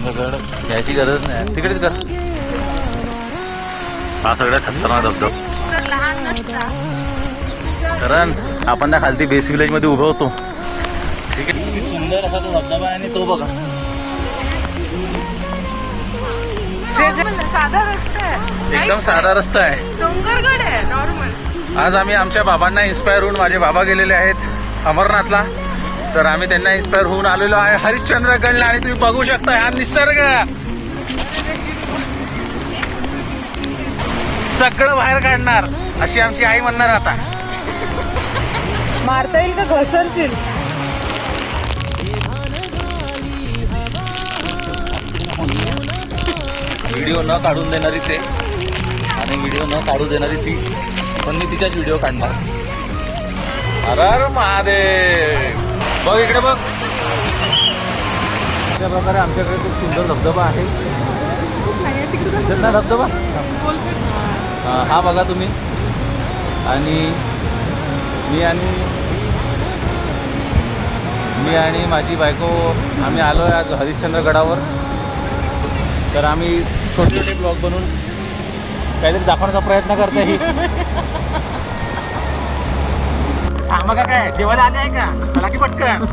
हरिश्चंद्रगड यायची गरज नाही, तिकडेच कर. हा सगळ्यात खतरनाक धबधबा, लहान नसता कारण आपण त्या खालती बेस विलेज मध्ये उभं होतो. ठीक आहे, किती सुंदर असा तो धबधबा आहे. आणि तो बघा, साधा रस्ता आहे, एकदम साधा रस्ता आहे. डोंगरगड आहे नॉर्मल. आज आम्ही आमच्या बाबांना इन्स्पायर होऊन, माझे बाबा गेलेले आहेत अमरनाथला, तर आम्ही त्यांना इन्स्पायर होऊन आलेलो आहे हरिश्चंद्रगडला. आणि तुम्ही बघू शकता हा निसर्ग सगळं बाहेर काढणार, अशी आमची आई म्हणणार. आता मारता येईल का, घसरशील. व्हिडिओ न काढून देणारी ते आणि व्हिडिओ न काढू देणारी ती, पण मी तिच्याच व्हिडिओ काढणार. अरे महादेव, बघ इकडे बघ. अशा प्रकारे आमच्याकडे खूप सुंदर धबधबा आहे. धबधबा हा बघा तुम्ही. आणि मी आणि माझी बायको आम्ही आलो आहे आज हरिश्चंद्रगडावर. तर आम्ही छोटे छोटे ब्लॉग बनवून काहीतरी दाखवण्याचा प्रयत्न करतो. ही मग काय जेवायला आले आहे का, मला की पटकन.